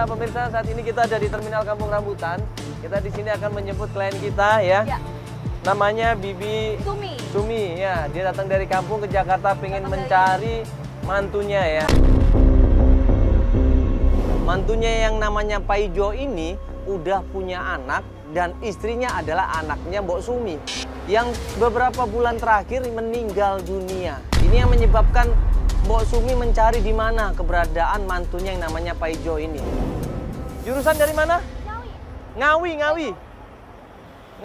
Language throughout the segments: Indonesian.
pemirsa, saat ini kita ada di Terminal Kampung Rambutan. Kita di sini akan menjemput klien kita ya. Namanya Bibi Sumi ya. Dia datang dari kampung ke Jakarta pengen mencari mantunya ya. Mantunya yang namanya Paijo ini udah punya anak dan istrinya adalah anaknya Mbok Sumi yang beberapa bulan terakhir meninggal dunia. Ini yang menyebabkan Mbok Sumi mencari di mana keberadaan mantunya yang namanya Paijo ini. Jurusan dari mana? Ngawi.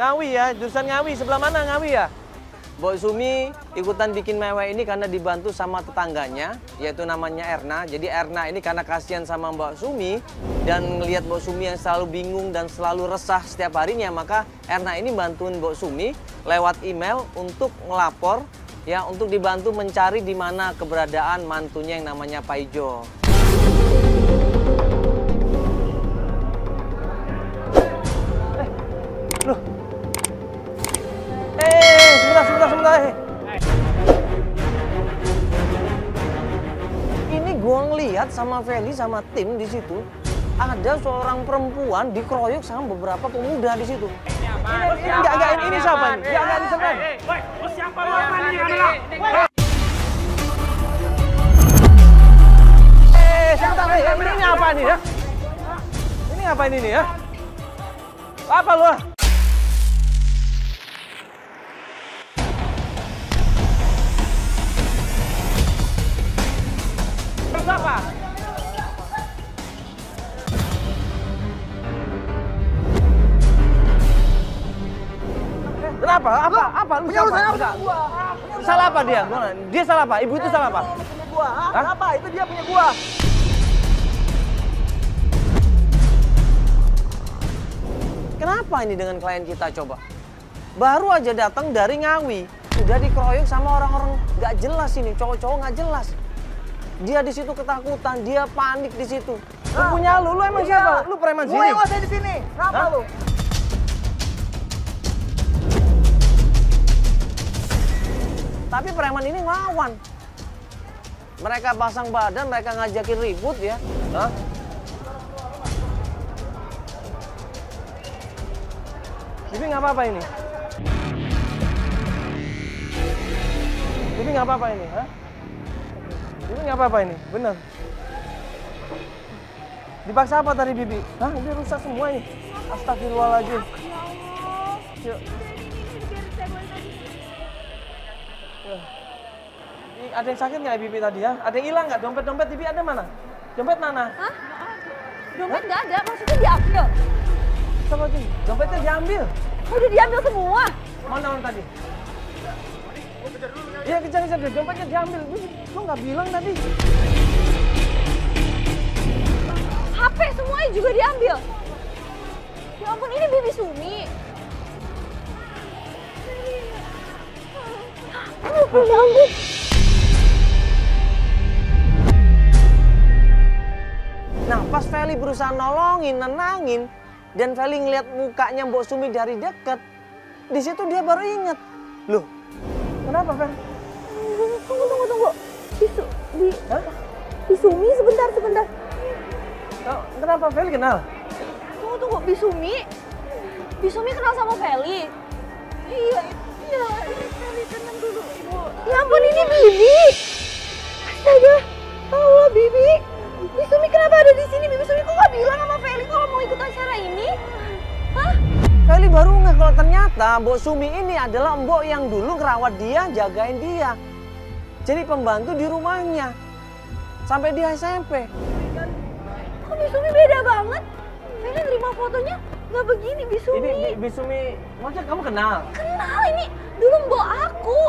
Ngawi ya, jurusan Ngawi. Sebelah mana Ngawi ya? Mbok Sumi ikutan bikin mewek ini karena dibantu sama tetangganya, yaitu namanya Erna. Jadi Erna ini karena kasihan sama Mbok Sumi dan ngelihat Mbok Sumi yang selalu bingung dan selalu resah setiap harinya, maka Erna ini bantuin Mbok Sumi lewat email untuk ngelapor, ya, untuk dibantu mencari di mana keberadaan mantunya yang namanya Paijo. Loh. Sebentar. Ini gua ngeliat sama Feli sama tim di situ, ada seorang perempuan dikeroyok sama beberapa pemuda di situ. Ini siapa? Enggak disebar. Siapa lu apa ini adalah? Sebentar, ini apa nih ya? Ini apa ini nih ya? Apa lu? Apa? Kenapa? Apa? Lu siapa? Salah apa dia? Dia salah apa? Ibu itu salah apa? Punya gua. Kenapa? Itu dia punya gua. Kenapa ini dengan klien kita coba? Baru aja datang dari Ngawi, udah dikeroyok sama orang-orang nggak jelas ini, cowok-cowok nggak jelas. Dia di situ ketakutan, dia panik di situ. Lu punya lu emang siapa? Lu preman sini? Gue yang nguasai di sini. Kenapa lu? Tapi preman ini ngelawan. Mereka pasang badan, mereka ngajakin ribut ya. Hah? Bibi nggak apa-apa ini? Bibi nggak apa-apa ini? Hah? Ini nggak apa-apa ini, bener. Dipaksa apa tadi Bibi? Hah? Ini rusak semua ini. Astagfirullahaladzim. Yuk. Ada yang sakit nggak Bibi tadi ya? Ada yang hilang nggak? Dompet Bibi ada mana? Dompet mana? Hah? Dompet nggak ada, maksudnya diambil? Sama aja. Dompetnya diambil. Udah diambil semua? Mana tadi? Iya kejar deh, dompetnya diambil. Lu nggak bilang tadi? HP semuanya juga diambil? Ya ampun, ini Bibi Sumi. Ya ampun. Nah pas Feli berusaha nolongin, nenangin, dan Feli ngeliat mukanya Mbok Sumi dari dekat, di situ dia baru inget. Loh, kenapa Fel? Tunggu. Bisumi, sebentar. Oh, kenapa Feli kenal? Tunggu, Bisumi kenal sama Feli? Iya, Feli tenang dulu, Ibu. Ya ampun, ini Bibi. Astaga, Allah Bibi. Bisumi kenapa ada di sini? Bisumi kok gak bilang sama Feli kalau mau ikut acara ini? Hah? Feli baru nggak kalau ternyata Mbok Sumi ini adalah Mbok yang dulu ngerawat dia, jagain dia. Jadi pembantu di rumahnya. Sampai dia SMP. Kok Bisumi beda banget? Feli nerima fotonya nggak begini Bisumi. Ini Bisumi, maksudnya kamu kenal? Kenal, ini dulu Mbok aku.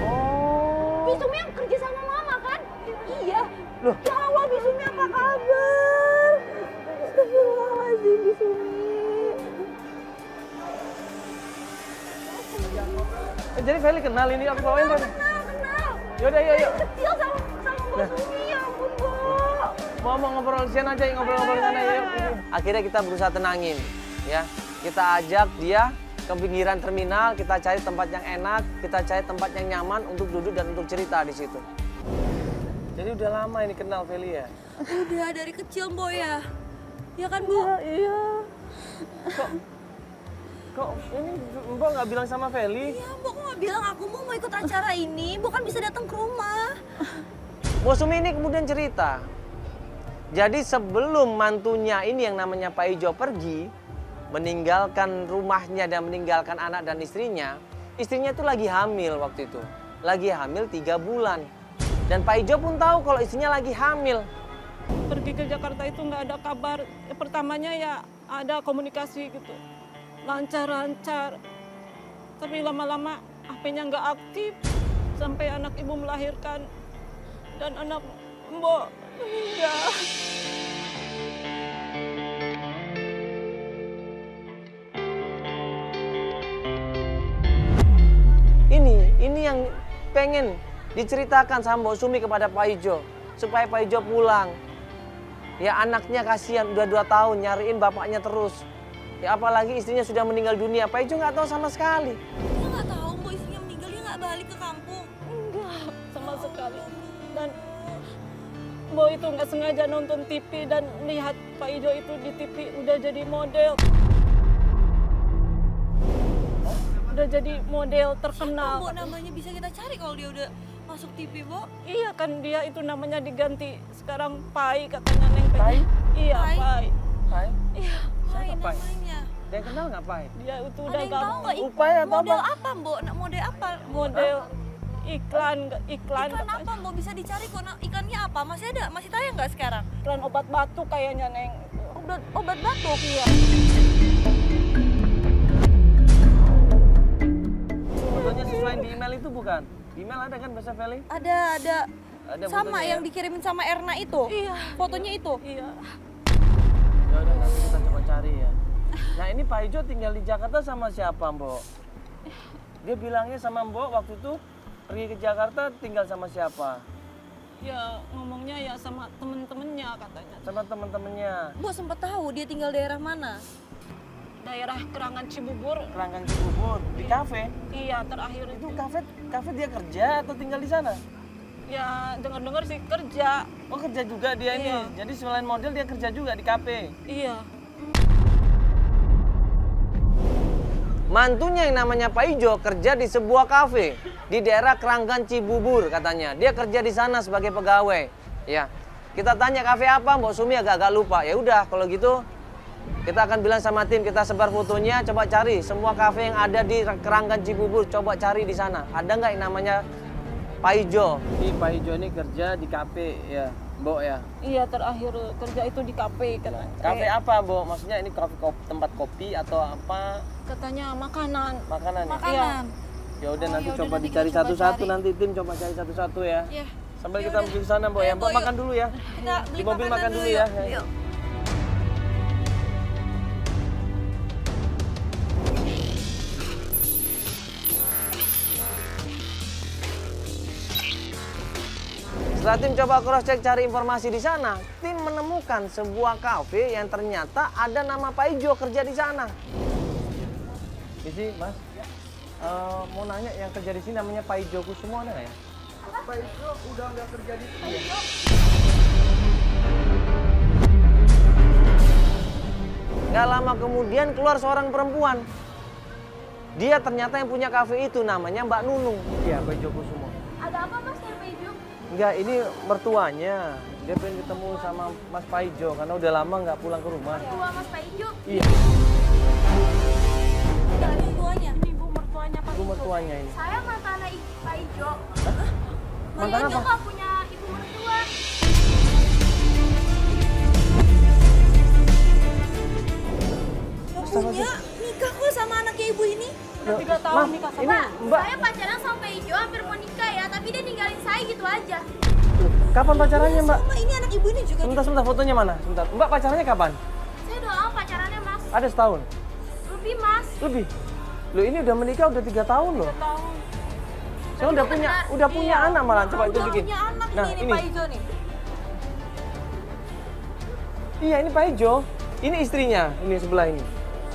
Oh. Bisumi yang kerja sama Mama kan? Iya. Loh. Ya Allah, Bisumi apa kabar? Astagfirullahaladzim, Bisumi. Jadi Feli kenal ini, aku bawain deh. Kenal. Yaudah, yuk. Kecil sama Mbak Sumi, ya ampun, Mbok. Mau ngobrol di sana aja, ngobrol di sana yuk. Akhirnya kita berusaha tenangin, ya. Kita ajak dia ke pinggiran terminal, kita cari tempat yang enak, kita cari tempat yang nyaman untuk duduk dan untuk cerita di situ. Jadi udah lama ini kenal Feli ya? Udah dari kecil Mbok ya. Ya kan Bu? Iya. Kok ini Mbok nggak bilang sama Feli? Iya Mbok kok nggak bilang aku mau ikut acara ini. Mbok kan bisa datang ke rumah. Mbok Sumi ini kemudian cerita. Jadi sebelum mantunya ini yang namanya Pak Ijo pergi, meninggalkan rumahnya dan meninggalkan anak dan istrinya itu lagi hamil waktu itu. Lagi hamil 3 bulan. Dan Pak Ijo pun tahu kalau istrinya lagi hamil. Pergi ke Jakarta itu nggak ada kabar. Pertamanya ya ada komunikasi gitu. Lancar-lancar. Tapi lama-lama HP-nya nggak aktif. Sampai anak ibu melahirkan. Dan anak Mbok meninggal. Ini yang pengen diceritakan sama Mbok Sumi kepada Pak Ijo. Supaya Pak Ijo pulang. Ya anaknya kasihan, udah 2 tahun nyariin bapaknya terus. Ya apalagi istrinya sudah meninggal dunia. Pak Ijo nggak tahu sama sekali. Dia nggak tahu Mbok istrinya meninggal, dia nggak balik ke kampung. Enggak, sama sekali. Dan Mbok itu nggak sengaja nonton TV dan lihat Pak Ijo itu di TV udah jadi model. Udah jadi model terkenal. Mbok namanya bisa kita cari kalau dia udah masuk TV, Mbok. Iya kan dia itu namanya diganti sekarang Pai katanya Neng. Pai? Iya, Pai. Pai. Pai? Iya, Pai Siapa Pai? namanya. Dia yang kenal nggak Pai? dia itu Ada udah yang tahu gampang. nggak Upaya atau model apa? apa, Mbok? Model apa? Model iklan Iklan katanya. apa, Mbok? Bisa dicari kok. Ikannya apa? Masih ada? Masih tayang nggak sekarang? Iklan obat batuk kayaknya Neng. Obat batuk. Iya. Fotonya sesuai di email itu bukan? Di email ada kan bahasa Feli? Ada. Ada Sama fotonya yang ya? dikirimin sama Erna itu. Iya. Fotonya itu. Iya. Ya udah nanti kita coba cari ya. Nah ini Pak Ijo tinggal di Jakarta sama siapa Mbok? Dia bilangnya sama Mbok waktu itu pergi ke Jakarta tinggal sama siapa? Ya ngomongnya ya sama temen-temennya katanya. Sama teman-temannya. Mbok sempat tahu dia tinggal daerah mana? Daerah Kerangan Cibubur. Keranggan Cibubur di kafe. Iya, terakhir Itu itu. kafe dia kerja atau tinggal di sana? Ya dengar-dengar sih kerja. Oh kerja juga dia ini. Iya. Jadi selain model dia kerja juga di kafe. Iya. Mantunya yang namanya Pak Ijo kerja di sebuah kafe di daerah Keranggan Cibubur katanya. Dia kerja di sana sebagai pegawai. Ya. Kita tanya kafe apa, Mbok Sumi agak-agak lupa. Ya udah kalau gitu kita akan bilang sama tim, kita sebar fotonya, coba cari semua kafe yang ada di Keranggan Cibubur, coba cari di sana. Ada nggak yang namanya Pak Ijo? Ini Pak Ijo ini kerja di kafe ya, Mbok ya. Iya, terakhir kerja itu di kafe katanya. Kafe apa, Mbok? Maksudnya ini tempat kopi atau apa? Katanya makanan. Makanan ya? Makanan. Ya udah Oh, nanti yaudah, coba nanti dicari kita coba satu-satu, cari. nanti tim coba cari satu-satu ya. Iya. Sambil Ya kita udah. menuju sana, Mbok ya. Ayo, Mbok Mbok, makan yuk. dulu ya. Kita beli Di mobil makan dulu yuk. ya. Yuk. Setelah tim coba cross check cari informasi di sana, tim menemukan sebuah kafe yang ternyata ada nama Pak Ijo kerja di sana. Isi, Mas. Mau nanya yang kerja di sini namanya Pak Ijo Kusumo ada nggak ya? Pak Ijo udah nggak kerja di sini. Nggak lama kemudian keluar seorang perempuan. Dia ternyata yang punya kafe itu namanya Mbak Nunung. Iya, Pak Ijo Kusumo. Ada apa Mas dari Pak Ijo? Enggak, ini mertuanya. Dia pengen ketemu sama Mas Pak Ijo karena udah lama nggak pulang ke rumah. Tua Mas Pak Ijo. Iya, Ada tuanya. Ini ibu mertuanya Pak ibu Ijo. mertuanya ini. Saya mantan Pak Ijo. Mantan Pak Ijo apa? nggak punya ibu mertua. Punya nikah kok sama anaknya ibu ini. Udah 3 tahun nikah sama. Ini Mbak, Saya pacaran sama Pak Ijo hampir mau nikah ya, tapi dia ninggalin saya gitu aja. kapan pacarannya Mbak? Sama ini anak ibu ini juga. Sebentar, fotonya mana? Sebentar. Mbak pacarannya kapan? Saya udah lama pacarannya Mas. Ada setahun? Lebih Mas. Lebih? Loh ini udah menikah udah 3 tahun loh. 3 tahun. Saya udah punya anak malah. Coba Udah tunjukin. punya anak Nah ini Pak Ijo nih. Iya ini Pak Ijo. Ini istrinya, ini sebelah ini.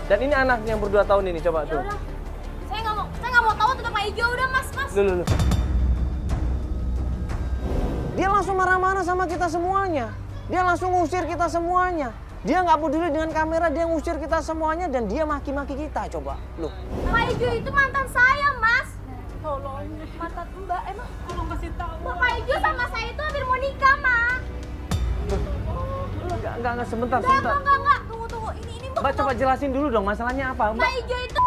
Dan ini anaknya yang ber-2 tahun ini, coba Ya tuh. udah. Saya nggak mau tahu tentang Pak Ijo udah Mas. Loh. Dia langsung marah-marah sama kita semuanya. Dia langsung ngusir kita semuanya. Dia nggak peduli dengan kamera, dia ngusir kita semuanya dan dia maki-maki kita. Coba, loh. Pak Ijo itu mantan saya, Mas. Tolong, Mantan Mbak, emang tolong kasih tahu. Bapak Ijo sama saya itu hampir mau nikah, Ma. Enggak, sebentar. Enggak. Tunggu. Ini Mbak. Mbak coba jelasin dulu dong masalahnya apa, Mbak. Pak Ijo itu